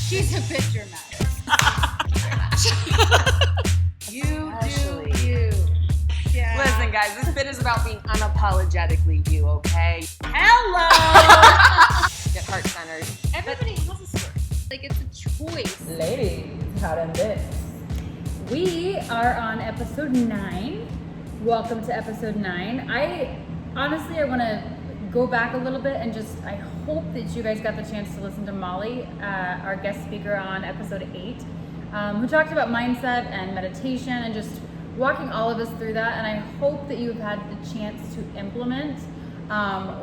She's a bit dramatic. You Actually. do you. Yeah. Listen, guys, this bit is about being unapologetically you, okay? Hello! Get heart-centered. Everybody has a story. Like, it's a choice. Ladies, how them this? We are on episode 9. Welcome to episode 9. I want to go back a little bit and I hope that you guys got the chance to listen to Molly, our guest speaker on episode 8, who talked about mindset and meditation and just walking all of us through that. And I hope that you've had the chance to implement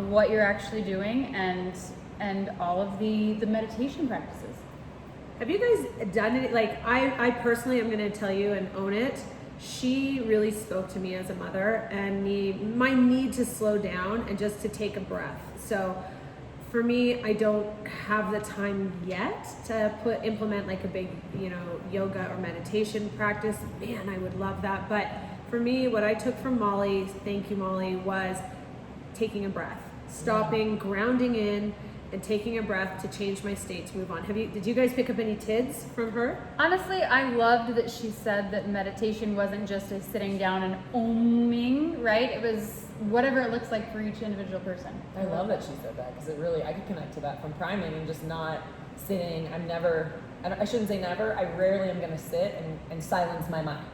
what you're actually doing and all of the meditation practices. Have you guys done it? Like, I personally am going to tell you and own it. She really spoke to me as a mother and my need to slow down and just to take a breath. So for me, I don't have the time yet to implement like a big, yoga or meditation practice. Man, I would love that. But for me, what I took from Molly, thank you, Molly, was taking a breath, stopping, grounding in, and taking a breath to change my state to move on. Did you guys pick up any tids from her? Honestly, I loved that she said that meditation wasn't just a sitting down and oming, right? It was whatever it looks like for each individual person. I love that she said that because I could connect to that from priming and just not sitting. I shouldn't say never, I rarely am gonna sit and silence my mind.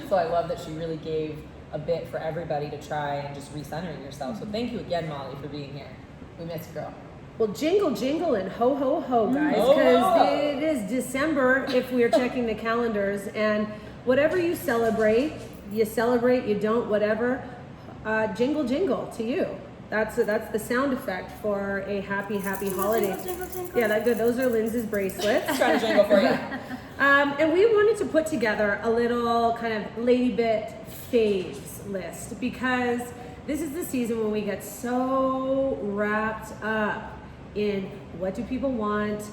So I love that she really gave a bit for everybody to try and just recentering yourself. So thank you again, Molly, for being here. We miss you, girl. Well, jingle, jingle, and ho, ho, ho, guys, because it is December if we're checking the calendars, and whatever you celebrate, you don't, whatever, jingle, jingle to you. That's the sound effect for a happy holiday. Jingle, jingle. Yeah, that's good. Those are Linzy's bracelets. Trying to jingle for you. And we wanted to put together a little kind of Lady Bit faves list because this is the season when we get so wrapped up in what do people want,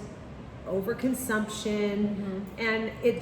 overconsumption, and it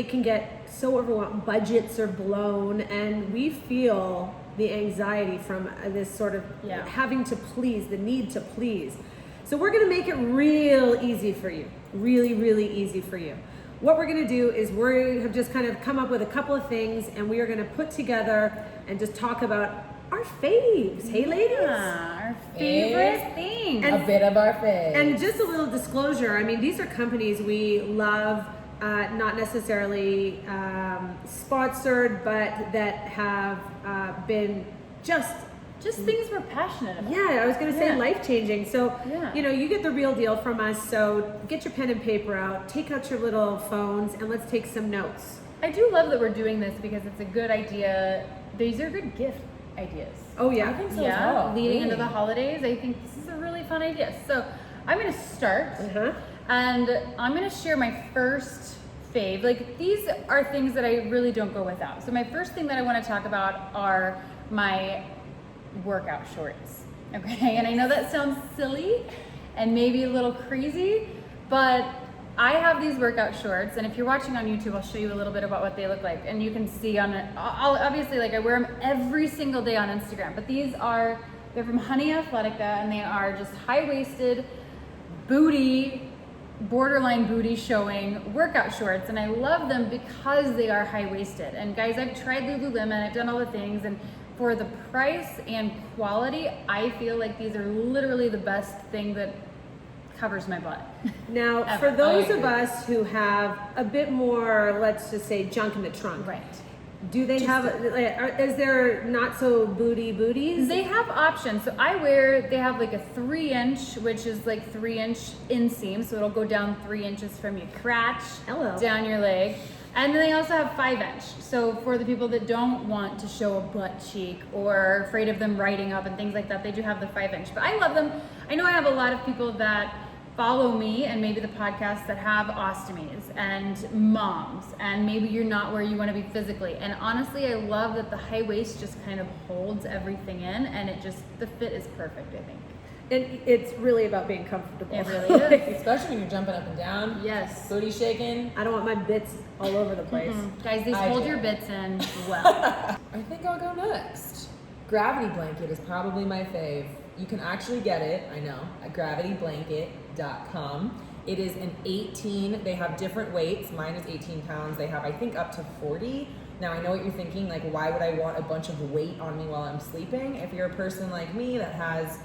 can get so overwhelmed. Budgets are blown, and we feel the anxiety from this sort of having to please, the need to please. So we're going to make it real easy for you, really, really easy for you. What we're going to do is we have just kind of come up with a couple of things, and we are going to put together and just talk about our faves. Hey, ladies. Yeah, our favorite thing. A bit of our fave. And just a little disclosure, I mean, these are companies we love, not necessarily sponsored, but that have been just things we're passionate about. I was going to say life-changing. So, Yeah. You get the real deal from us. So get your pen and paper out, take out your little phones, and let's take some notes. I do love that we're doing this because it's a good idea. These are good gift ideas. Oh, yeah. I think so as well. Leading into Really. the holidays, I think this is a really fun idea. So I'm going to start, Uh-huh. and I'm going to share my first fave. Like, these are things that I really don't go without. So my first thing that I want to talk about are my workout shorts. Okay, and I know that sounds silly and maybe a little crazy, but I have these workout shorts, and if you're watching on YouTube, I'll show you a little bit about what they look like, and you can see obviously, like, I wear them every single day on Instagram, but they're from Honey Athletica, and they are just high-waisted borderline booty showing workout shorts, and I love them because they are high-waisted. And guys, I've tried Lululemon, I've done all the things, and for the price and quality, I feel like these are literally the best thing that covers my butt. Now, Ever. for those of us who have a bit more, let's just say, junk in the trunk, Right. do they is there not so booties? They have options. So they have like a 3-inch, which is like 3-inch inseam. So it'll go down 3 inches from your crotch down your leg. And then they also have 5-inch. So for the people that don't want to show a butt cheek or are afraid of them riding up and things like that, they do have the 5-inch. But I love them. I know I have a lot of people that follow me and maybe the podcast that have ostomies and moms, and maybe you're not where you want to be physically. And honestly, I love that the high waist just kind of holds everything in, and the fit is perfect, I think. And it's really about being comfortable. It really is. Especially when you're jumping up and down. Yes. Booty shaking. I don't want my bits all over the place. Guys, these I hold do. your bits in well. I think I'll go next. Gravity blanket is probably my fave. You can actually get it, I know, at gravityblanket.com. It is an 18. They have different weights. Mine is 18 pounds. They have, I think, up to 40. Now, I know what you're thinking, like, why would I want a bunch of weight on me while I'm sleeping? If you're a person like me that has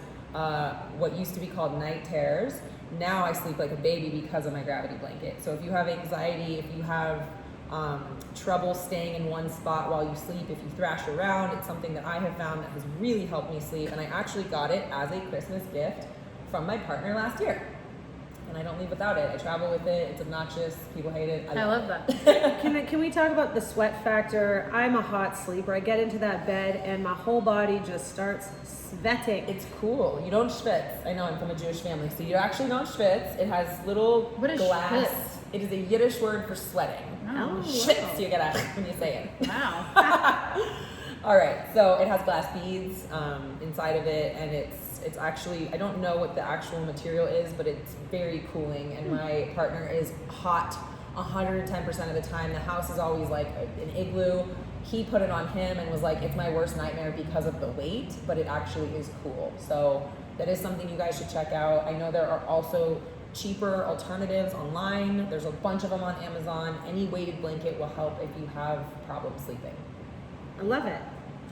what used to be called night terrors, now I sleep like a baby because of my gravity blanket. So if you have anxiety, if you have trouble staying in one spot while you sleep, if you thrash around, it's something that I have found that has really helped me sleep. And I actually got it as a Christmas gift from my partner last year. And I don't leave without it. I travel with it. It's obnoxious. People hate it. I love that. Can we talk about the sweat factor? I'm a hot sleeper. I get into that bed and my whole body just starts sweating. It's cool. You don't schwitz. I know, I'm from a Jewish family, so you actually don't schwitz. It has little What is glass. schwitz? It is a Yiddish word for sweating. Oh, Schwitz, you get out when you say it. wow. All right, so it has glass beads inside of it, and it's actually, I don't know what the actual material is, but it's very cooling, and my partner is hot 110% of the time. The house is always like an igloo. He put it on him and was like, it's my worst nightmare because of the weight, but it actually is cool. So that is something you guys should check out. I know there are also cheaper alternatives online. There's a bunch of them on Amazon. Any weighted blanket will help if you have problems sleeping. I love it.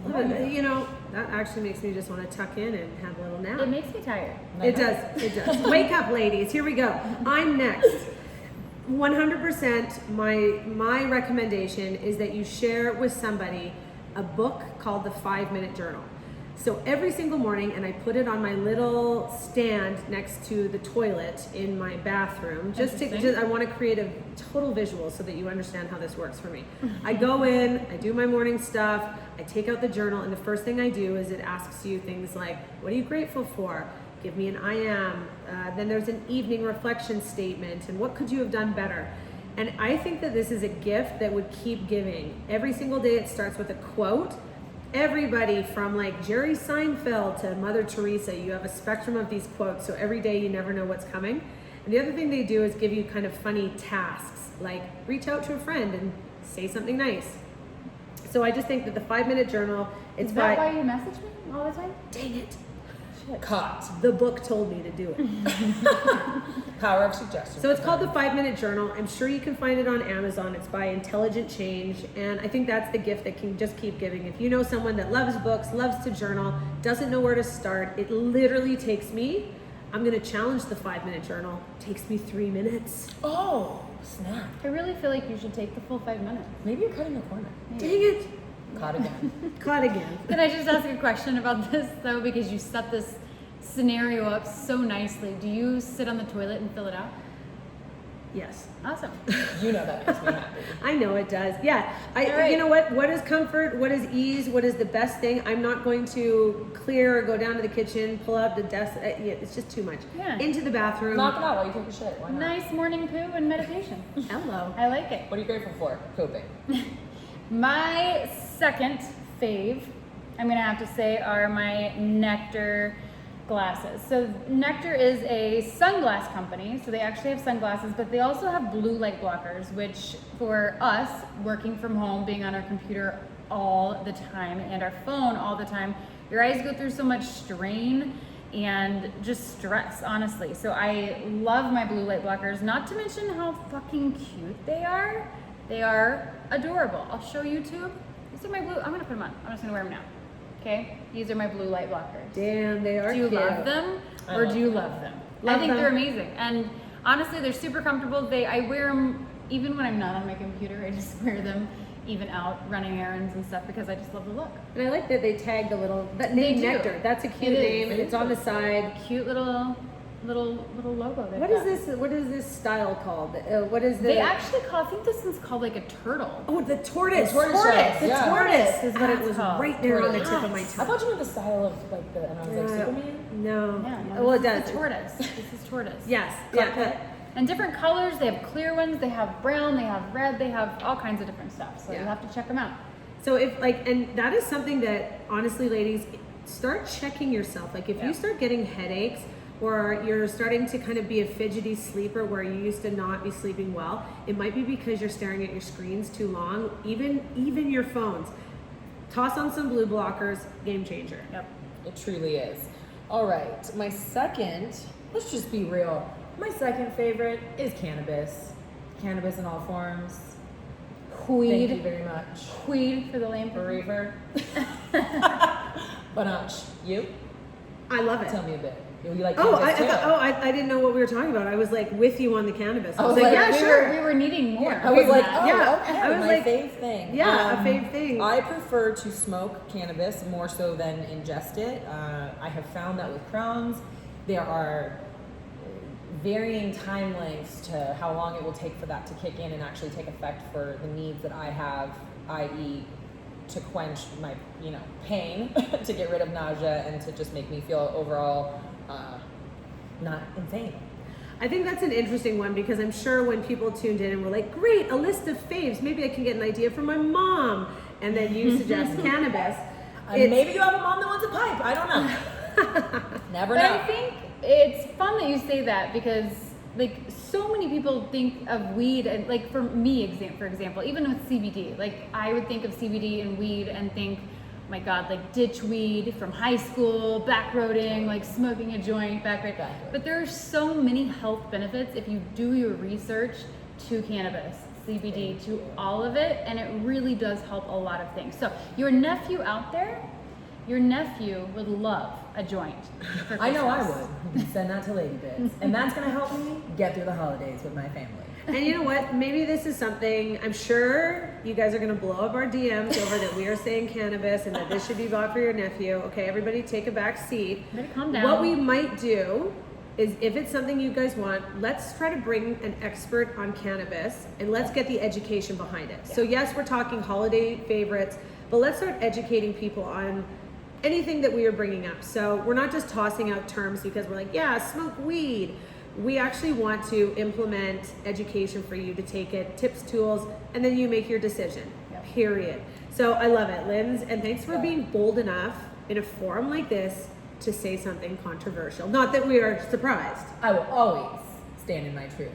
Love it. You know, that actually makes me just want to tuck in and have a little nap. It makes me tired. It does. It does. Wake up, ladies. Here we go. I'm next. 100%. My recommendation is that you share with somebody a book called The 5-Minute Journal. So every single morning, and I put it on my little stand next to the toilet in my bathroom. I want to create a total visual so that you understand how this works for me. I go in, I do my morning stuff, I take out the journal, and the first thing I do is it asks you things like, what are you grateful for? Give me an I am. Then there's an evening reflection statement, and what could you have done better? And I think that this is a gift that would keep giving. Every single day it starts with a quote. Everybody from like Jerry Seinfeld to Mother Teresa, you have a spectrum of these quotes, so every day you never know what's coming. And the other thing they do is give you kind of funny tasks, like reach out to a friend and say something nice. So I just think that the 5-Minute Journal, it's Is that why you message me all the time? dang it, Caught. the book told me to do it. Power of suggestion. So it's called the 5-Minute Journal. I'm sure you can find it on Amazon. It's by Intelligent Change. And I think that's the gift that can just keep giving. If you know someone that loves books, loves to journal, doesn't know where to start, it literally takes me, I'm going to challenge the 5-Minute Journal. It takes me 3 minutes. Oh, snap. I really feel like you should take the full 5 minutes. Maybe you're cutting the corner. Dang it. Caught again. Caught again. Can I just ask a question about this though? Because you set this scenario up so nicely. Do you sit on the toilet and fill it out? Yes. Awesome. You know that makes me happy. I know it does. Yeah. All right. You know what is comfort? What is ease? What is the best thing? I'm not going to clear or go down to the kitchen, pull out the desk. Yeah, it's just too much. Yeah. Into the bathroom. Knock it out while you take a shit. Why not? Nice morning poo and meditation. Hello. I like it. What are you grateful for? Pooping. My second fave, I'm gonna have to say, are my Nectar glasses. So Nectar is a sunglass company, so they actually have sunglasses, but they also have blue light blockers, which for us, working from home, being on our computer all the time and our phone all the time, your eyes go through so much strain and just stress, honestly. So I love my blue light blockers, not to mention how fucking cute they are. They are adorable. I'll show YouTube. These are my blue, I'm gonna put them on. I'm just gonna wear them now. Okay? These are my blue light blockers. Damn, they are Do you cute. love them or do you love them? Love I think them. they're amazing. And honestly, they're super comfortable. I wear them even when I'm not on my computer. I just wear them even out running errands and stuff because I just love the look. And I like that they tagged a little, that They name do. Nectar. That's a cute It is. name. It's on the side. Cute little logo. they've What got. is this? What is this style called? What is the? They actually call, I think this one's called like a turtle. Oh, the tortoise. The tortoise shell. The Yeah. tortoise is what it That's was called. right there on the tip of my I tongue. thought you meant the style of like the, and I was like, Superman? No. Yeah, Oh, well, it this does. is the tortoise. This is tortoise. Yes. Cut. Yeah. And different colors. They have clear ones. They have brown. They have red. They have all kinds of different stuff. So Yeah. you have to check them out. So if like, and that is something that honestly, ladies, start checking yourself. Like if Yeah. you start getting headaches or you're starting to kind of be a fidgety sleeper where you used to not be sleeping well, it might be because you're staring at your screens too long, even your phones. Toss on some blue blockers, game changer. Yep. It truly is. All right, my second, let's just be real. My second favorite is cannabis. Cannabis in all forms. Weed. Thank you very much. Weed for the lame people. Reefer. But you? I love it. Tell me a bit. You like Oh, cannabis too? I didn't know what we were talking about. I was like with you on the cannabis. I was Oh, like, like, yeah, we sure. we were needing more. I was like, Yeah. oh, Yeah. okay. I was my like- fave thing. Yeah, a fave thing. I prefer to smoke cannabis more so than ingest it. I have found that with Crohn's, there are varying time lengths to how long it will take for that to kick in and actually take effect for the needs that I have, i.e., to quench my, pain, to get rid of nausea, and to just make me feel overall not insane. I think that's an interesting one because I'm sure when people tuned in and were like, great, a list of faves, maybe I can get an idea from my mom. And then you suggest cannabis. Maybe you have a mom that wants a pipe. I don't know. Never But know. I think it's fun that you say that because like so many people think of weed and like for me, for example, even with CBD, like I would think of CBD and weed and think, oh my God, like ditch weed from high school, backroading, like smoking a joint, backroad. But there are so many health benefits if you do your research to cannabis, CBD, to all of it, and it really does help a lot of things. So your nephew out there, your nephew would love a joint for Christmas. I know I would. Send that to ladybits. And that's going to help me get through the holidays with my family. And you know what? Maybe this is something, I'm sure you guys are going to blow up our DMs over that we are saying cannabis and that this should be bought for your nephew. Okay, everybody take a back seat. Better calm down. What we might do is if it's something you guys want, let's try to bring an expert on cannabis and let's get the education behind it. So yes, we're talking holiday favorites, but let's start educating people on anything that we are bringing up. So we're not just tossing out terms because we're like, yeah, smoke weed. We actually want to implement education for you to take it, tips, tools, and then you make your decision, period. So I love it, Linz, and thanks for being bold enough in a forum like this to say something controversial. Not that we are surprised. I will always stand in my truth.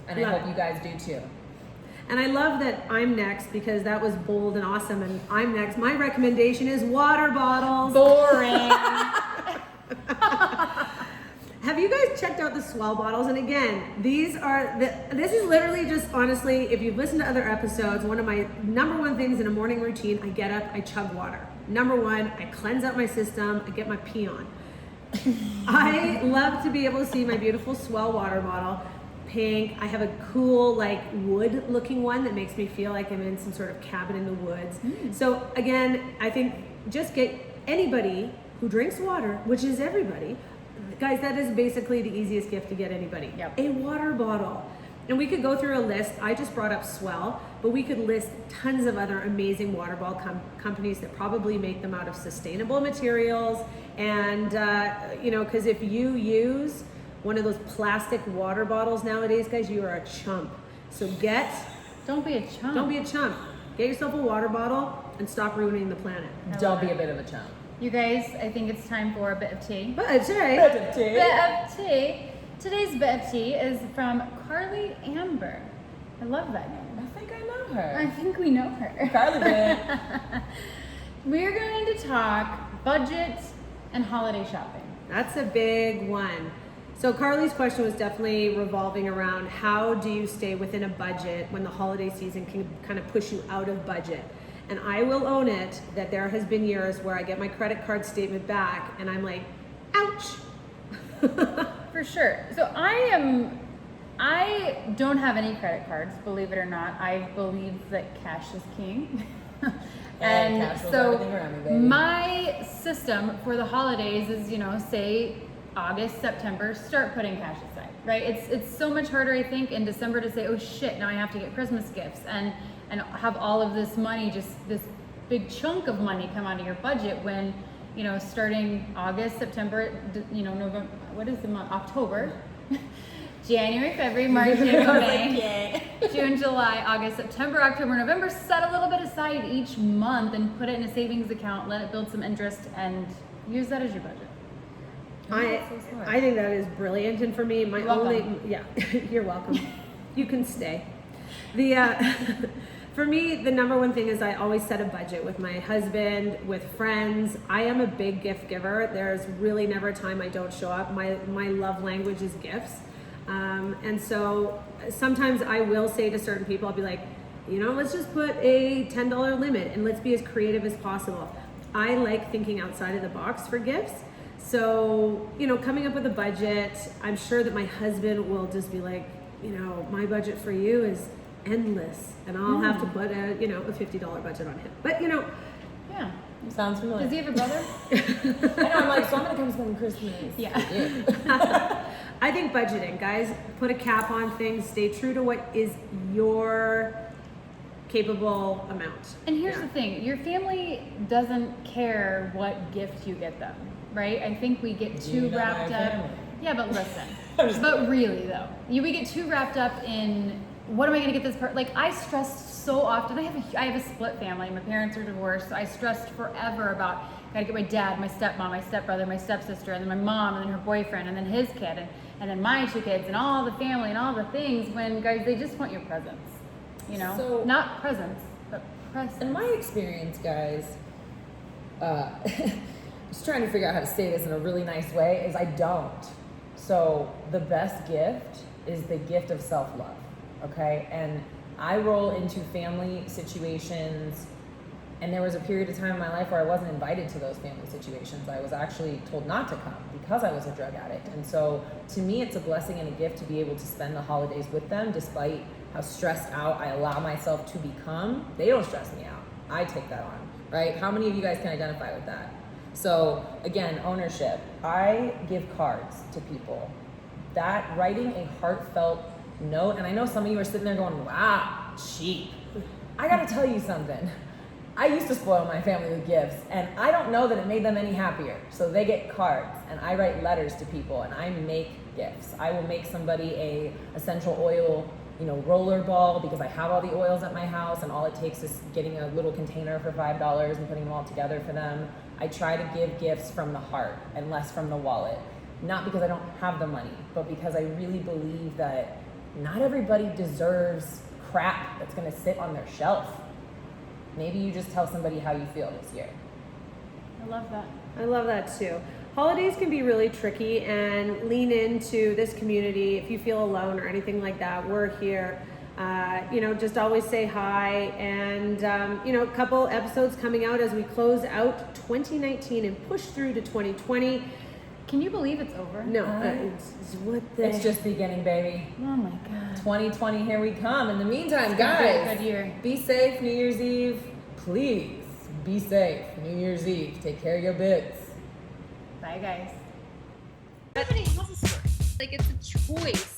And Love I hope it. you guys do too. And I love that I'm next because that was bold and awesome, and I'm next. My recommendation is water bottles. Boring. Have you guys checked out the Swell bottles? And again, this is literally just honestly, if you've listened to other episodes, one of my number one things in a morning routine, I get up, I chug water. Number one, I cleanse out my system, I get my pee on. I love to be able to see my beautiful Swell water bottle, pink. I have a cool like wood looking one that makes me feel like I'm in some sort of cabin in the woods. So again, I think just get anybody who drinks water, which is everybody. Guys, that is basically the easiest gift to get anybody. Yep. A water bottle. And we could go through a list. I just brought up Swell, but we could list tons of other amazing water bottle companies that probably make them out of sustainable materials. And, because if you use one of those plastic water bottles nowadays, guys, you are a chump. So Don't be a chump. don't be a chump. Get yourself a water bottle and stop ruining the planet. Don't be a bit of a chump. You guys, I think it's time for a bit of tea. But Jay, Bit of tea. Today's bit of tea is from Carly Amber. I love that name. I think I know I her. think we know her. Carly did. We're going to talk budget and holiday shopping. that's a big one. So Carly's question was definitely revolving around how do you stay within a budget when the holiday season can kind of push you out of budget. And I will own it that there has been years where I get my credit card statement back and I'm like, ouch. For sure. So I don't have any credit cards, believe it or not. I believe that cash is king. And cash rules so everything around me, baby. my system for the holidays is, say August, September, start putting cash aside, right? It's so much harder, I think, in December to say, oh shit, now I have to get Christmas gifts and have all of this money, just this big chunk of money come out of your budget when, starting August, September, November, what is the month? October, January, February, March, April, May, June, July, August, September, October, November, set a little bit aside each month and put it in a savings account, let it build some interest and use that as your budget. I think that is brilliant. And for me, my You're welcome. only, yeah, you're welcome. You can stay. For me, the number one thing is I always set a budget with my husband, with friends. I am a big gift giver. There's really never a time I don't show up. My love language is gifts. And so sometimes I will say to certain people, I'll be like, let's just put a $10 limit and let's be as creative as possible. I like thinking outside of the box for gifts. So, coming up with a budget, I'm sure that my husband will just be like, my budget for you is endless. And I'll have to put a $50 budget on him. But, Yeah. Sounds familiar. Does he have a brother? I know, I'm like, so I'm gonna come spend Christmas. Yeah. I think budgeting, guys, put a cap on things, stay true to what is your capable amount. And here's the thing, your family doesn't care what gift you get them, right? I think we get too wrapped up. Yeah, but listen. But really though, we get too wrapped up in what am I going to get this person? Like I stressed so often. I have a split family. My parents are divorced. So I stressed forever about got to get my dad, my stepmom, my stepbrother, my stepsister, and then my mom, and then her boyfriend, and then his kid, and then my 2 kids, and all the family and all the things. When guys, they just want your presents, So, not presents, but presents. in my experience, guys, just trying to figure out how to say this in a really nice way is I don't. So the best gift is the gift of self-love. Okay, and I roll into family situations, and there was a period of time in my life where I wasn't invited to those family situations. I was actually told not to come because I was a drug addict. And so to me, it's a blessing and a gift to be able to spend the holidays with them, despite how stressed out I allow myself to become. They don't stress me out. I take that on, right? How many of you guys can identify with that? So again, ownership. I give cards to people. That writing a heartfelt note, and I know some of you are sitting there going, wow, cheap. I gotta tell you something. I used to spoil my family with gifts, and I don't know that it made them any happier. So they get cards, and I write letters to people, and I make gifts. I will make somebody a essential oil, roller ball, because I have all the oils at my house, and all it takes is getting a little container for $5 and putting them all together for them. I try to give gifts from the heart and less from the wallet. Not because I don't have the money, but because I really believe that not everybody deserves crap that's gonna sit on their shelf. Maybe you just tell somebody how you feel this year. I love that. I love that too. Holidays can be really tricky, and lean into this community. If you feel alone or anything like that, we're here. Just always say hi, and a couple episodes coming out as we close out 2019 and push through to 2020. Can you believe it's over? No, It's just beginning, baby. Oh my God. 2020, here we come. In the meantime, It's gonna be a guys, good year. be safe New Year's Eve. Please be safe New Year's Eve. Take care of your bits. Bye, guys. Everybody has a story. Like it's a choice.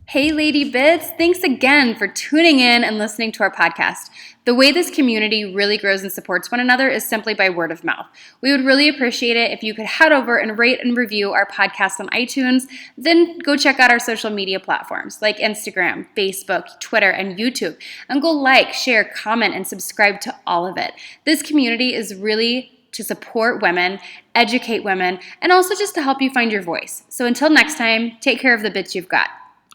Hey Lady Bits, thanks again for tuning in and listening to our podcast. The way this community really grows and supports one another is simply by word of mouth. We would really appreciate it if you could head over and rate and review our podcast on iTunes, then go check out our social media platforms like Instagram, Facebook, Twitter, and YouTube, and go like, share, comment, and subscribe to all of it. This community is really to support women, educate women, and also just to help you find your voice. So until next time, take care of the bits you've got.